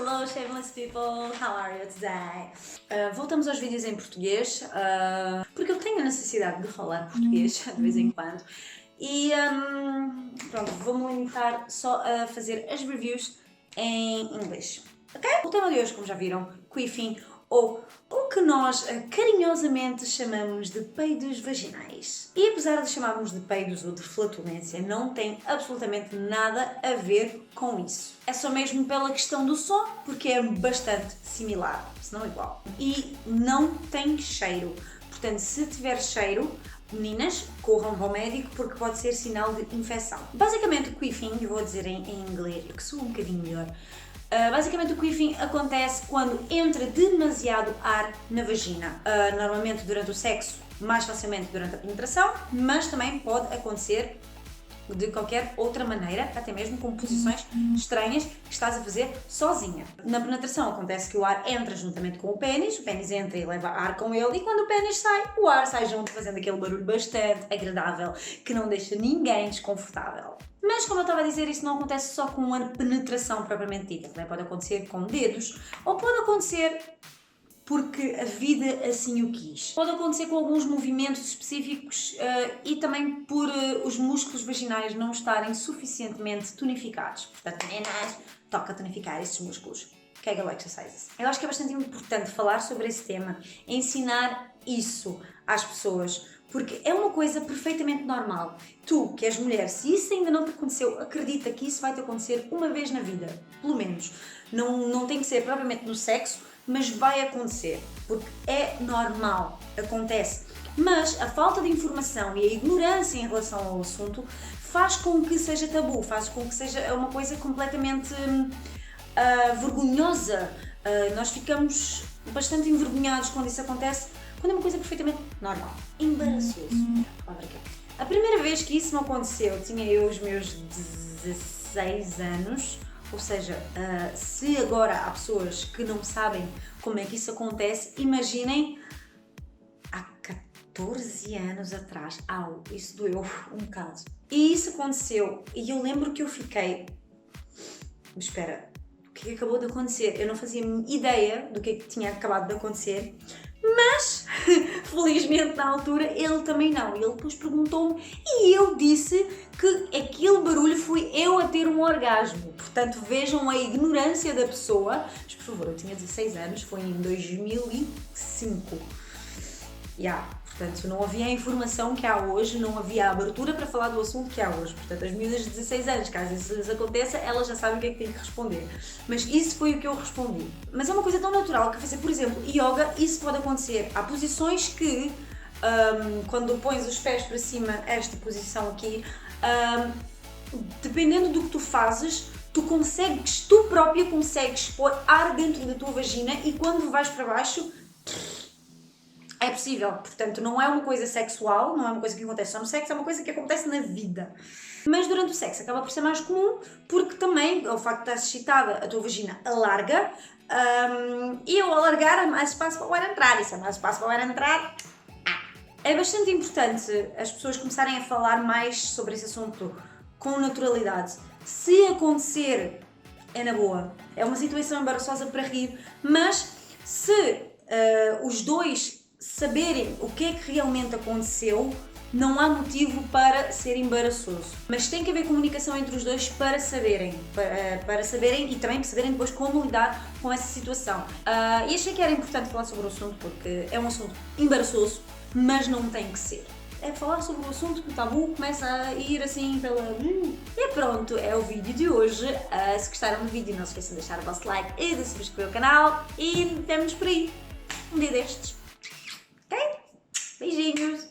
Hello shameless people, how are you today? Voltamos aos vídeos em português, porque eu tenho a necessidade de falar português de vez em quando. E pronto, vou-me limitar só a fazer as reviews em inglês. Ok? O tema de hoje, como já viram, quiffing, ou o que nós carinhosamente chamamos de peidos vaginais. E apesar de chamarmos de peidos ou de flatulência, não tem absolutamente nada a ver com isso. É só mesmo pela questão do som, porque é bastante similar, se não igual. E não tem cheiro. Portanto, se tiver cheiro, meninas, corram para o médico porque pode ser sinal de infecção. Basicamente, o quiffing, eu vou dizer em inglês, porque sou um bocadinho melhor. Basicamente o quiffing acontece quando entra demasiado ar na vagina. Normalmente durante o sexo, mais facilmente durante a penetração, mas também pode acontecer de qualquer outra maneira, até mesmo com posições estranhas que estás a fazer sozinha. Na penetração acontece que o ar entra juntamente com o pênis entra e leva ar com ele, e quando o pênis sai, o ar sai junto, fazendo aquele barulho bastante agradável que não deixa ninguém desconfortável. Mas, como eu estava a dizer, isso não acontece só com a penetração propriamente dita. Também pode acontecer com dedos, ou pode acontecer porque a vida assim o quis. Pode acontecer com alguns movimentos específicos e também por os músculos vaginais não estarem suficientemente tonificados. Portanto, meninas, toca tonificar esses músculos. Kegel exercises. Eu acho que é bastante importante falar sobre esse tema, ensinar isso às pessoas, porque é uma coisa perfeitamente normal. Tu, que és mulher, se isso ainda não te aconteceu, acredita que isso vai te acontecer uma vez na vida, pelo menos. Não tem que ser propriamente no sexo, mas vai acontecer, porque é normal, acontece. Mas a falta de informação e a ignorância em relação ao assunto faz com que seja tabu, faz com que seja uma coisa completamente vergonhosa. Nós ficamos bastante envergonhados quando isso acontece, quando é uma coisa perfeitamente normal. Embaraçoso. A primeira vez que isso me aconteceu, tinha eu os meus 16 anos, ou seja, se agora há pessoas que não sabem como é que isso acontece, imaginem há 14 anos atrás. Au, isso doeu um bocado. E isso aconteceu, e eu lembro que eu fiquei... Espera, o que acabou de acontecer? Eu não fazia ideia do que tinha acabado de acontecer, mas, felizmente, na altura, ele também não. Ele depois perguntou-me e eu disse que aquele barulho fui eu a ter um orgasmo. Portanto, vejam a ignorância da pessoa. Mas, por favor, eu tinha 16 anos, foi em 2005. Portanto, não havia a informação que há hoje, não havia a abertura para falar do assunto que há hoje. Portanto, as miúdas de 16 anos, caso isso lhes aconteça, elas já sabem o que é que têm que responder. Mas isso foi o que eu respondi. Mas é uma coisa tão natural que fazer, por exemplo, yoga, isso pode acontecer. Há posições que, quando pões os pés para cima, esta posição aqui, dependendo do que tu fazes, tu própria consegues pôr ar dentro da tua vagina, e quando vais para baixo, é possível. Portanto, não é uma coisa sexual, não é uma coisa que acontece só no sexo, é uma coisa que acontece na vida. Mas durante o sexo acaba por ser mais comum, porque também, o facto de estás excitada, a tua vagina alarga, e ao alargar há mais espaço para o ar entrar, e se há mais espaço para o ar entrar... É bastante importante as pessoas começarem a falar mais sobre esse assunto com naturalidade. Se acontecer, é na boa. É uma situação embaraçosa para rir, mas se os dois saberem o que é que realmente aconteceu, não há motivo para ser embaraçoso. Mas tem que haver comunicação entre os dois para saberem, para saberem, e também para saberem depois como lidar com essa situação. E achei que era importante falar sobre o assunto, porque é um assunto embaraçoso, mas não tem que ser. É falar sobre o assunto que o tabu começa a ir assim pela... E pronto, é o vídeo de hoje. Se gostaram do vídeo, não se esqueçam de deixar o vosso like e de subscrever o canal, e vemo-nos por aí um dia destes. Ok? Beijinhos!